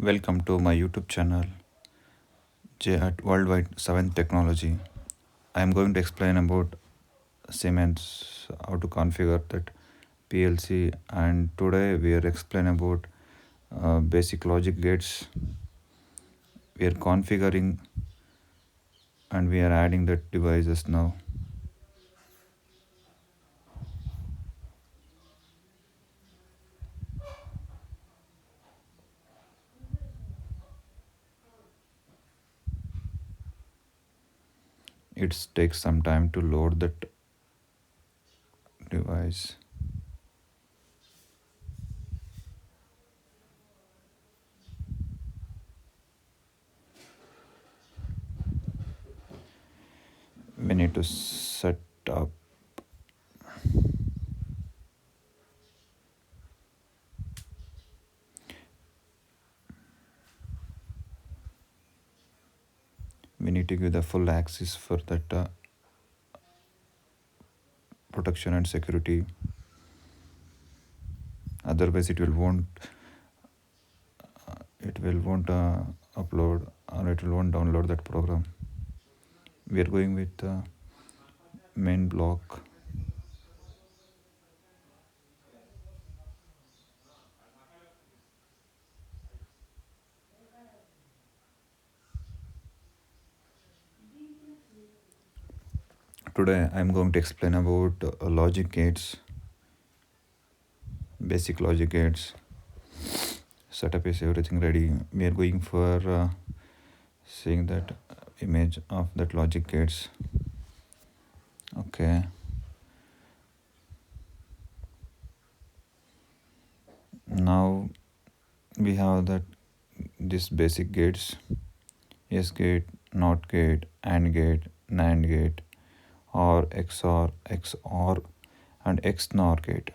Welcome to my YouTube channel J at Worldwide 7th Technology. I am going to explain about Siemens, how to configure that PLC, and today we are explaining about basic logic gates. We are configuring and we are adding that devices now. It takes some time to load that device. We need to set up. We need to give the full access for that protection and security. Otherwise, it will won't upload or it will won't download that program. We are going with the main block. Today I am going to explain about logic gates, basic logic gates. Setup is everything ready. We are going for seeing that image of that logic gates. Okay. Now we have that this basic gates: S gate, NOT gate, AND gate, NAND gate, or XOR, and XNOR gate.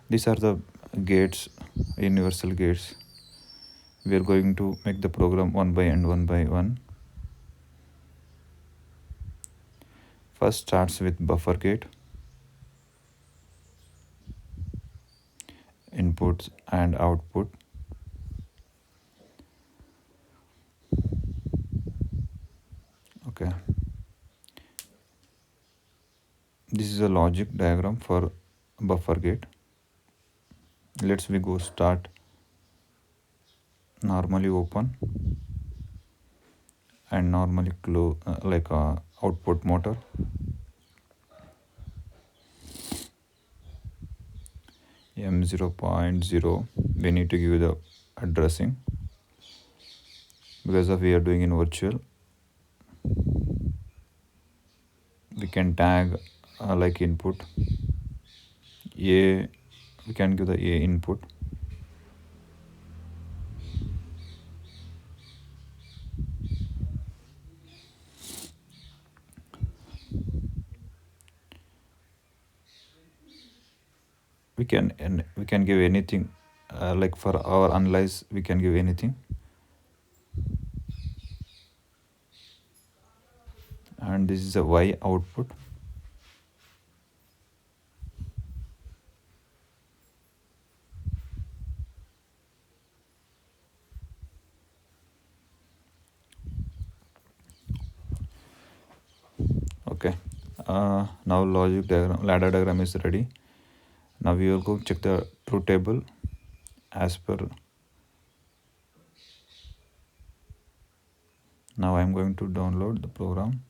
These are the gates, universal gates. We are going to make the program one by one. First starts with buffer gate, inputs and output. Okay. This is a logic diagram for buffer gate. We go start. Normally open and normally close, like output motor. M0.0, we need to give the addressing because of we are doing in virtual. We can tag like input A, we can give the A input. We can give anything, like for our analyze we can give anything. And this is a Y output. Okay. Now logic diagram, ladder diagram is ready. Now we will go check the truth table as per. Now I am going to download the program.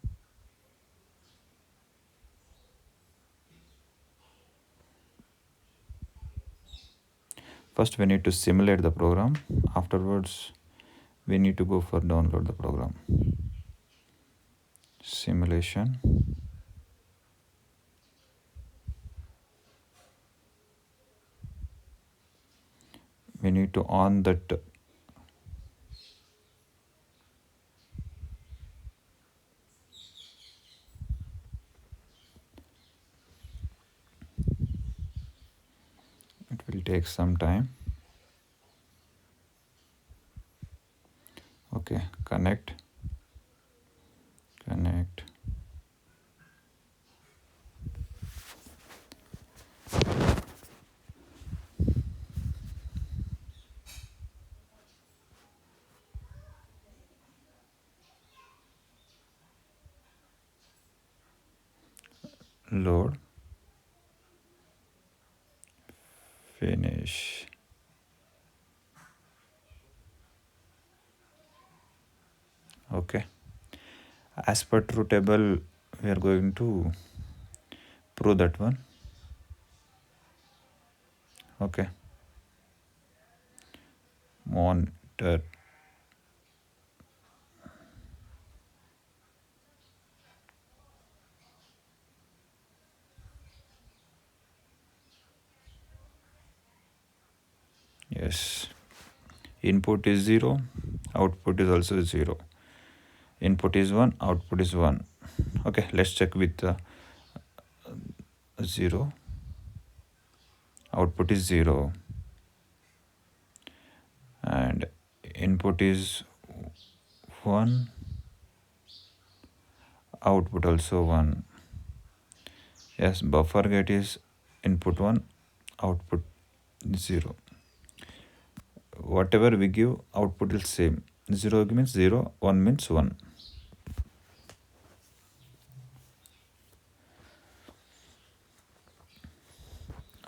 First we need to simulate the program. Afterwards we need to go for download the program. Simulation. We need to on that it will take some time. Okay, connect. load, finish. Okay, as per truth table we are going to prove that one. Okay, monitor. Yes, input is 0, output is also 0. Input is 1, output is 1. Okay, let's check with 0, output is 0, and input is 1, output also 1. Yes, buffer gate is input 1, output 0. Whatever we give, output is same. 0 means 0, 1 means 1.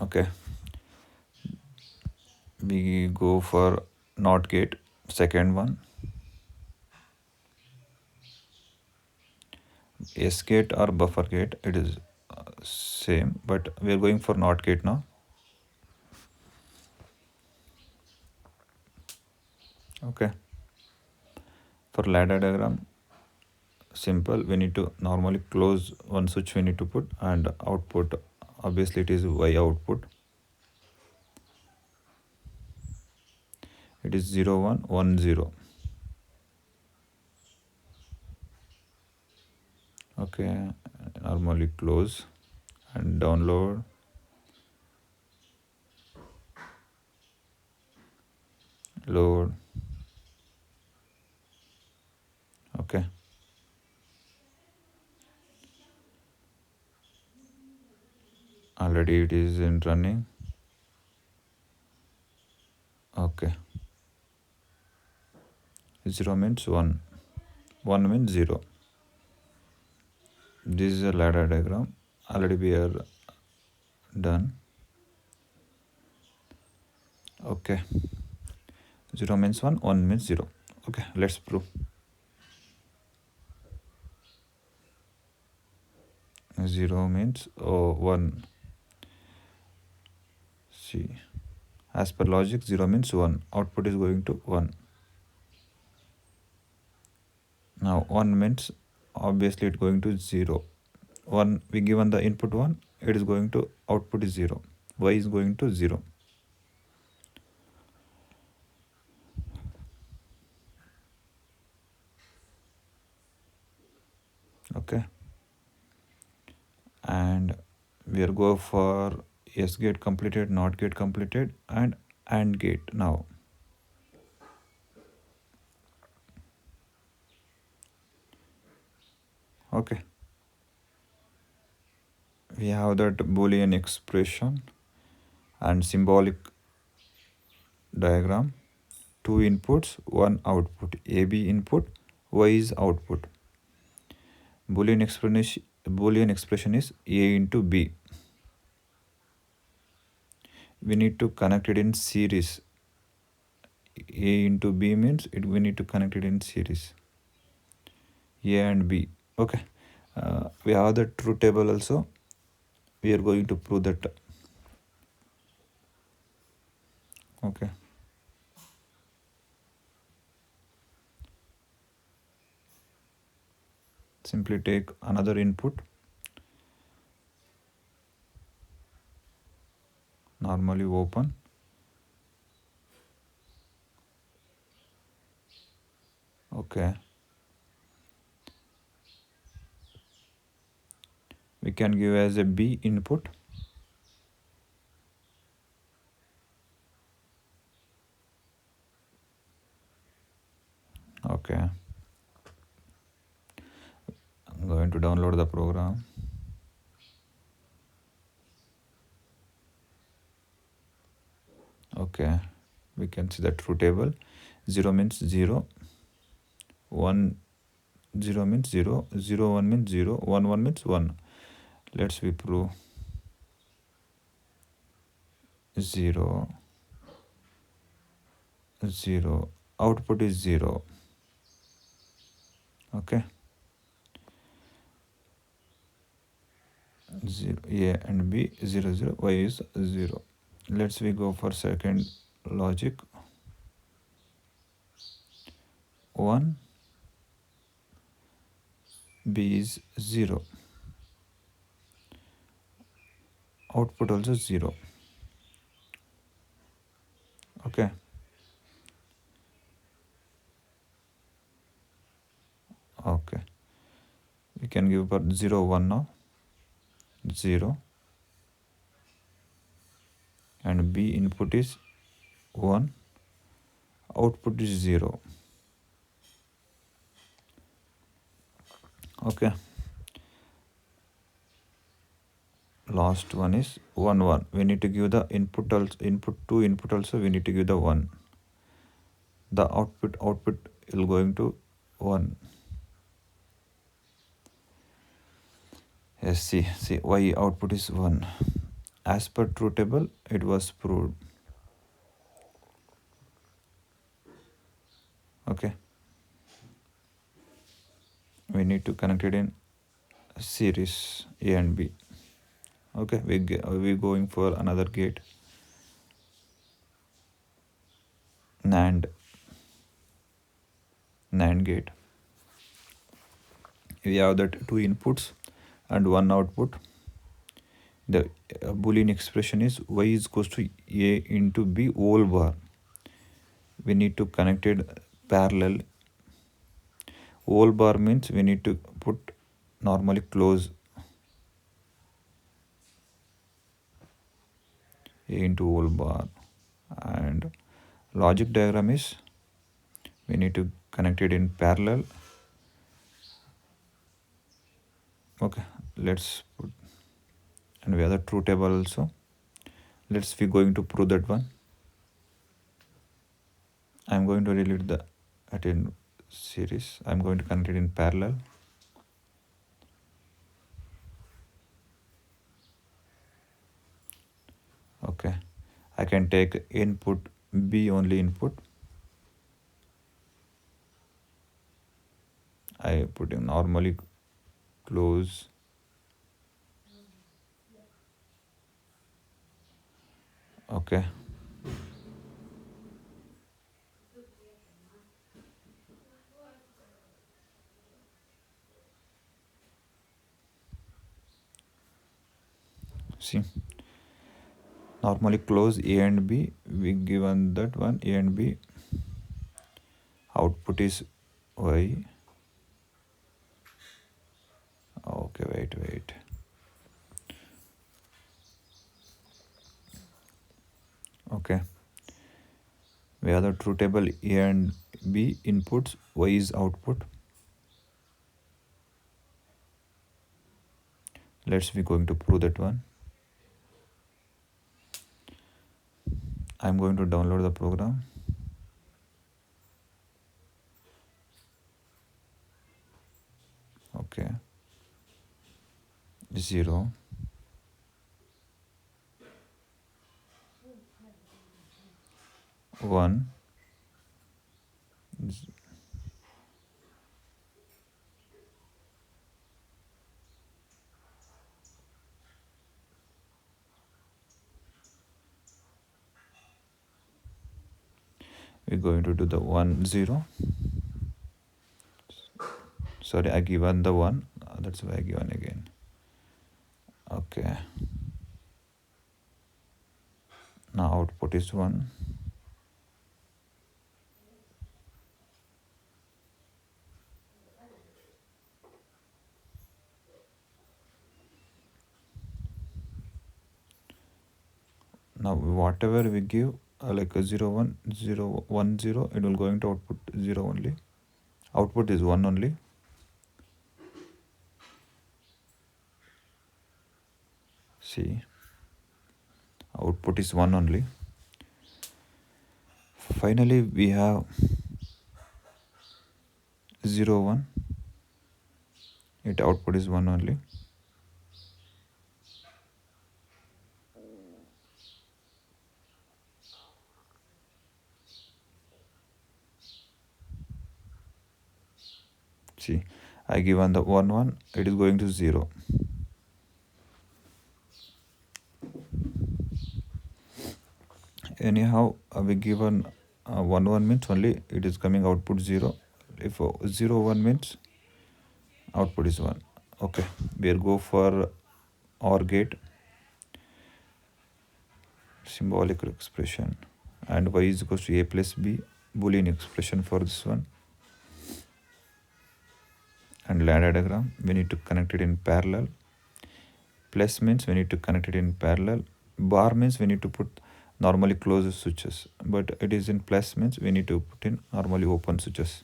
Okay, we go for NOT gate, second one. S gate or buffer gate, it is same, but we are going for NOT gate now. Okay, for ladder diagram, simple, we need to normally close one switch we need to put, and output, obviously it is Y output. It is 0 1 1 0. Okay, normally close and download. Load. Okay, already it is in running. Okay, 0 means 1, 1 means 0. This is a ladder diagram. Already we are done. Okay, 0 means 1, 1 means 0. Okay, let's prove. 0 means 1. See, as per logic, 0 means 1. Output is going to 1. Now 1 means obviously it's going to 0. 1, we given the input 1, it is going to output is 0. Y is going to 0. Okay, and we are go for S gate completed, NOT gate completed, and AND gate now. Okay, we have that Boolean expression and symbolic diagram. 2 inputs, 1 output. AB input, Y is output. Boolean expression is A into B. We need to connect it in series. A into B means we need to connect it in series. A and B. Okay, we have the truth table also. We are going to prove that. Okay, simply take another input. Normally open. Okay, we can give as a B input. Okay, I'm going to download the program. Okay, we can see the truth table. 0 means 0, 1 0 means 0, 0 1 means 0, 1 1 means 1. Let's we prove 0 0, output is 0. Okay, 0 A and B 0 0, Y is 0. Let's we go for second logic. 1, B is 0, output also 0. Okay, okay, we can give for 0 1 now, 0, and B input is 1, output is 0. Okay, last one is 1 1. We need to give the input also, input to input also we need to give the 1. The output will going to 1. Yes, see Y output is 1. As per truth table it was proved. Okay, we need to connect it in series A and B. Okay, we going for another gate, NAND gate. We have that 2 inputs and 1 output. The Boolean expression is Y is equals to A into B whole bar. We need to connect it parallel. Whole bar means we need to put normally close A into whole bar, and logic diagram is we need to connect it in parallel. Okay, let's put, and we have the truth table also. Let's we going to prove that one. I'm going to delete the at in series. I'm going to connect it in parallel. Okay, I can take input B only input. I put in normally close. Okay, see, normally close A and B. We given that one A and B. Output is Y. Okay, wait. Okay, we have the truth table A and B inputs, Y is output. Let's be going to prove that one. I'm going to download the program. Okay, 0, 1, we're going to do the 1 0. Sorry, I given the 1, that's why I given again. Okay, now output is 1. Now whatever we give like a 0 1 0 1 0, it will going to output 0 only. Output is 1 only. See, output is 1 only. Finally we have 0 1, it output is 1 only. See, I given the 1 it is going to 0. Anyhow, we given 1 means only it is coming output 0. If 0 1 means output is 1. Okay, we'll go for OR gate, symbolic expression, and y is equals to a plus b, boolean expression for this one. And ladder diagram, we need to connect it in parallel. Plus means we need to connect it in parallel. Bar means we need to put normally closed switches, but it is in plus means we need to put in normally open switches.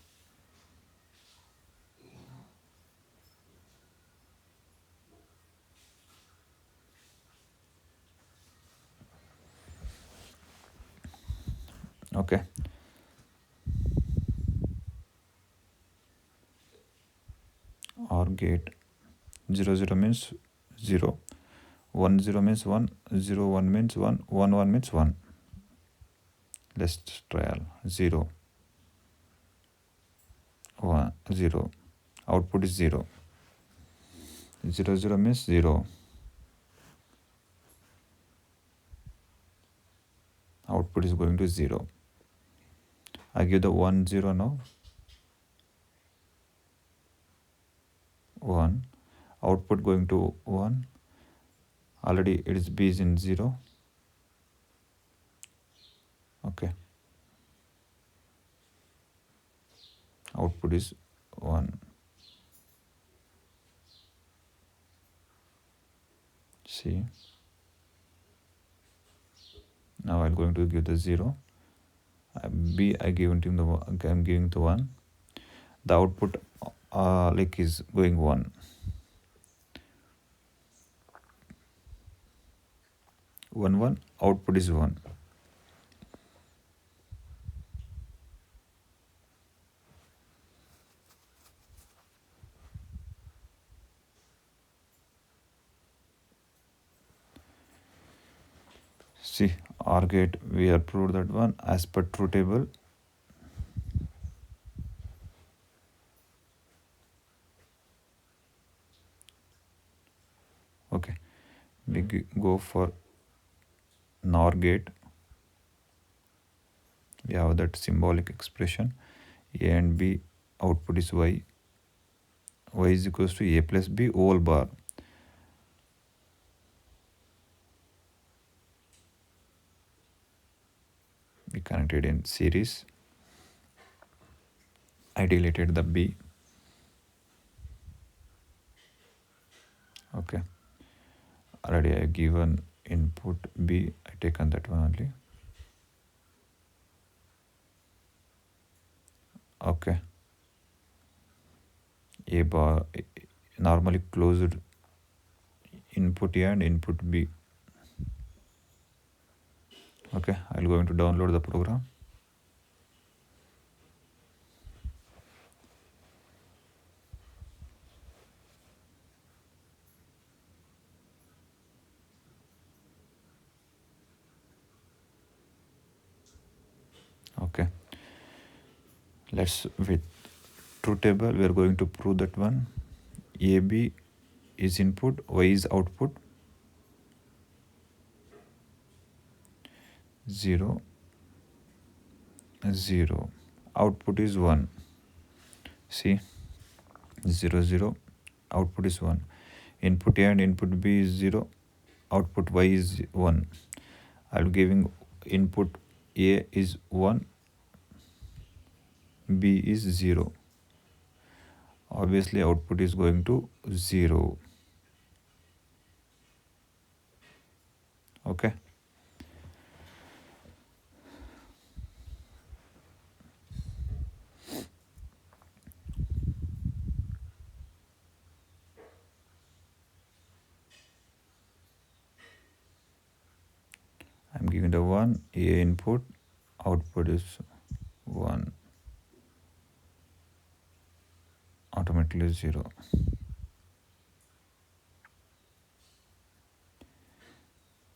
Okay. OR gate, 0 0 means 0, 1 0 means 1, 0 1 means 1, 1 1 means 1. Let's trial 0 1 0. Output is 0. 0 0 means 0. Output is going to 0. I give the 1 0 now. 1. Output going to 1. Already it is B is in 0. Okay. Output is 1. See. Now I'm going to give the 0. B I given to the I'm giving to 1. The output like is going 1. 1 1. Output is 1. See, OR gate, we have proved that one as per truth table. Okay, we go for NOR gate. We have that symbolic expression A and B, output is Y. Y is equals to A plus B whole bar. We connected in series. I deleted the B. Okay. Already I given input B. I taken that one only. Okay. A bar normally closed input A and input B. Okay, I'm going to download the program. Okay, let's with truth table we are going to prove that one. AB is input, Y is output. 0 0. Output is 1. See, 0 0. Output is 1. Input A and input B is 0. Output Y is 1. I'm giving input A is 1. B is 0. Obviously output is going to 0. Okay. I'm giving the 1, A input, output is 1. Automatically 0.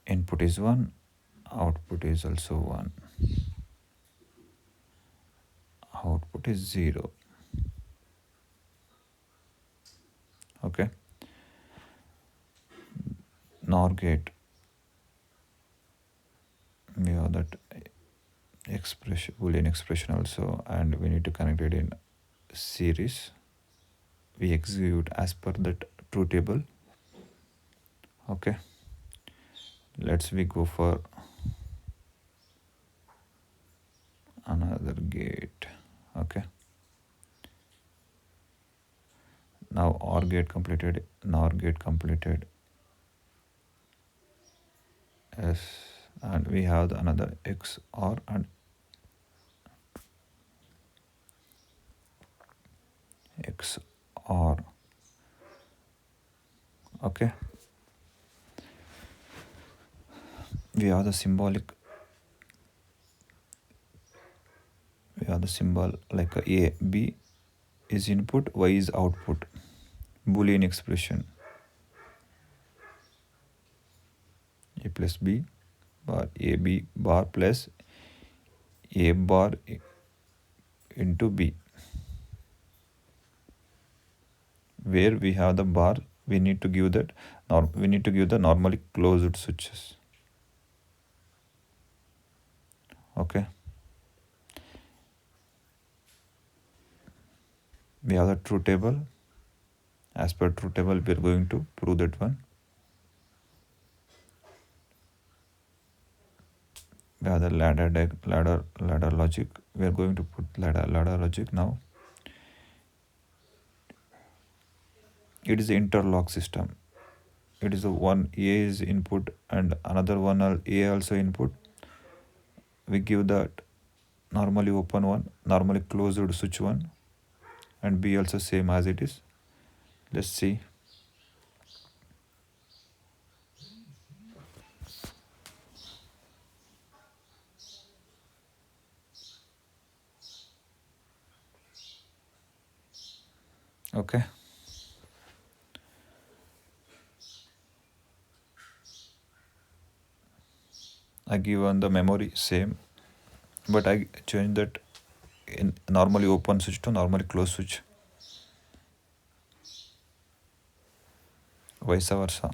Input is 1, output is also 1. Output is 0. Okay, NOR gate, we have that expression, boolean expression also, and we need to connect it in series. We execute as per that truth table. Okay, let's we go for another gate. Okay, now OR gate completed, NOR gate completed. Yes, and we have the another XOR and XOR. Okay, we have the symbolic, we have the symbol like a B is input, Y is output, boolean expression. A plus B bar, A B bar plus A bar into B. Where we have the bar, we need to give that, we need to give the normally closed switches. Okay, we have the truth table. As per truth table, we are going to prove that one. We have the ladder logic. We are going to put ladder logic now. It is interlock system. It is a one A is input and another one A also input. We give that normally open one, normally closed switch one, and B also same as it is. Let's see. Okay. I give on the memory same, but I change that in normally open switch to normally closed switch. Vice versa.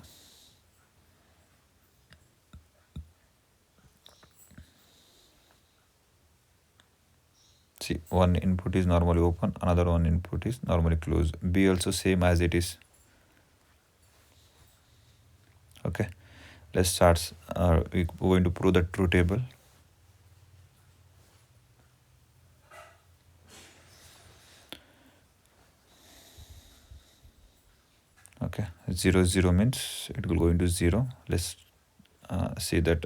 See, one input is normally open, another one input is normally closed. B also same as it is. Okay, let's start. We're going to prove the truth table. Okay, 0 0 means it will go into 0. Let's see that.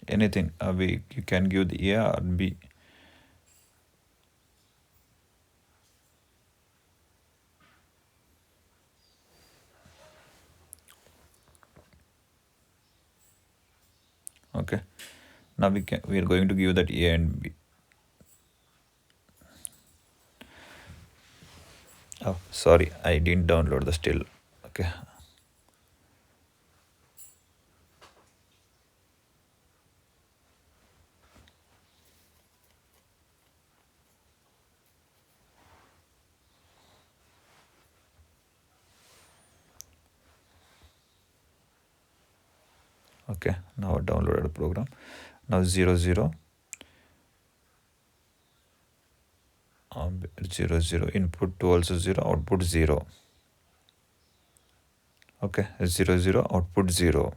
Anything you can give the A or B. Okay, now we are going to give that A and B. Oh, sorry, I didn't download the still. Okay. Okay, now I downloaded the program. Now 0 0 0 0 input to also 0, output 0. Okay, 0 0 output 0.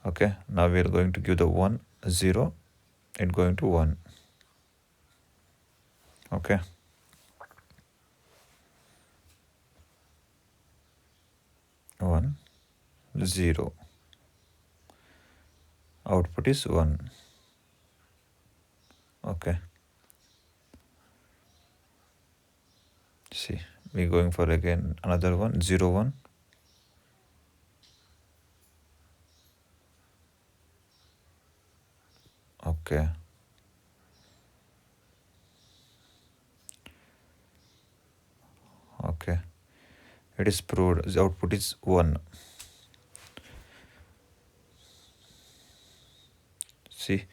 Okay, now we are going to give the 1 0, it going to 1. Okay, 1 0, output is 1. Okay, see, we're going for again another one, 0 1. Okay, okay, it is proved, the output is 1. See,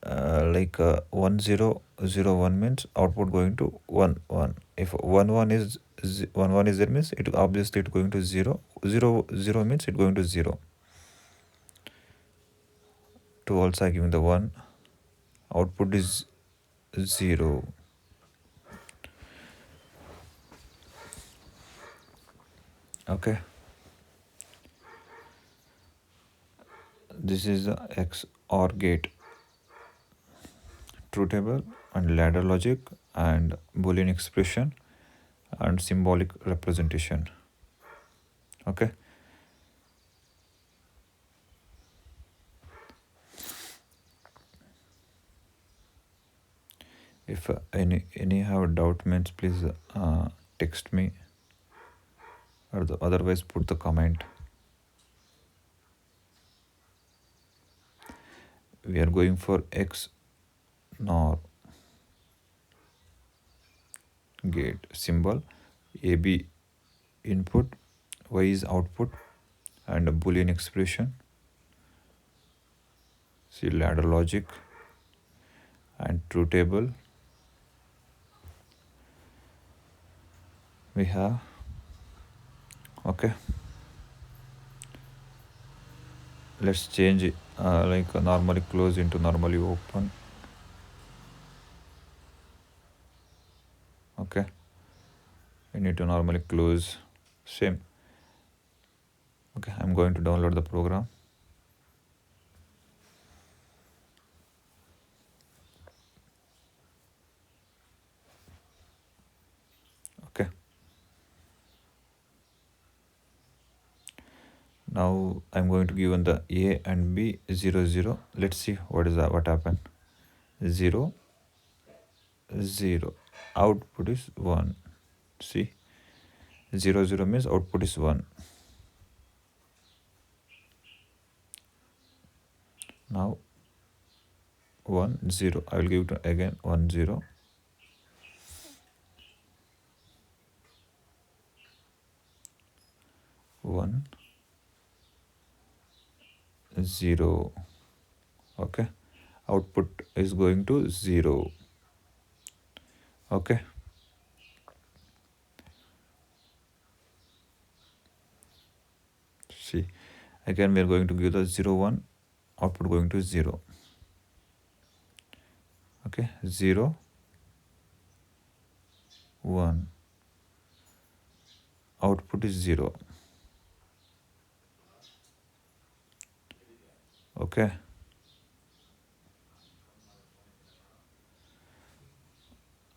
1001 means output going to 1 1. If 1 1 is there means it obviously it going to 0 0 0 means it going to 0. 2 also giving the 1, output is 0. Okay, this is the XOR gate, truth table and ladder logic and boolean expression and symbolic representation. Okay, if any have doubt means please text me, or otherwise put the comment. We are going for X NOR gate symbol, AB input, Y is output, and a boolean expression. See ladder logic and truth table. We have, okay, let's change it, like normally close into normally open. Okay, we need to normally close, same. Okay, I'm going to download the program. Okay, now I'm going to give the A and B 0 0. Let's see what is that, what happened. 0 0, output is 1. See, 0 0 means output is 1. Now 1 0, I will give it again 1 0. 1 0. Okay, output is going to 0. Okay, see, again we are going to give the 0 1, output going to 0. Okay, 0 1, output is 0. Okay,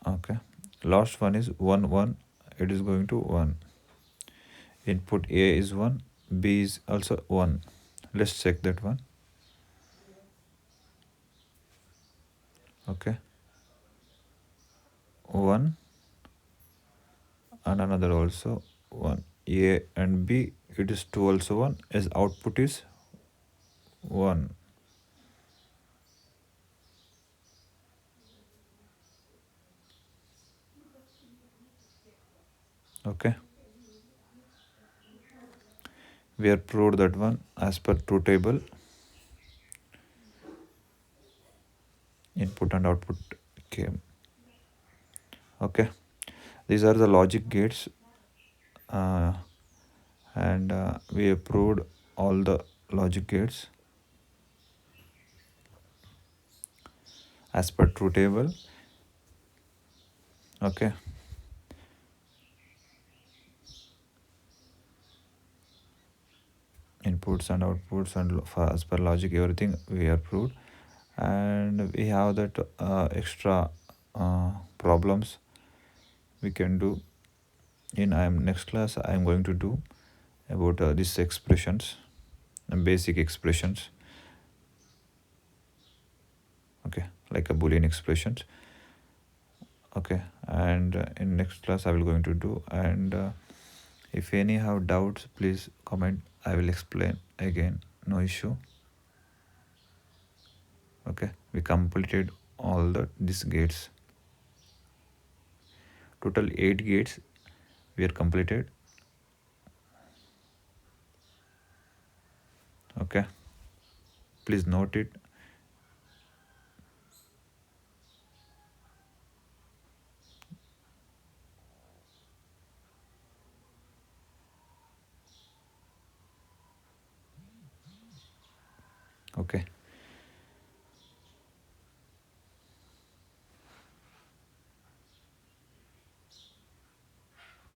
okay, last one is 1 1, it is going to 1. Input A is 1, B is also 1. Let's check that one. Okay, 1 and another also 1. A and B, it is 2 also 1, as output is 1. Okay, we have proved that one as per truth table. Input and output came. Okay, these are the logic gates, and we have proved all the logic gates as per truth table. Okay, inputs and outputs and as per logic everything we have proved, and we have that extra problems we can do in next class. I am going to do about these expressions and basic expressions. Okay, like a boolean expressions. Okay, and in next class I will going to do, and if any have doubts please comment, I will explain again, no issue. Okay, we completed all these gates, total 8 gates we are completed. Okay, please note it Okay.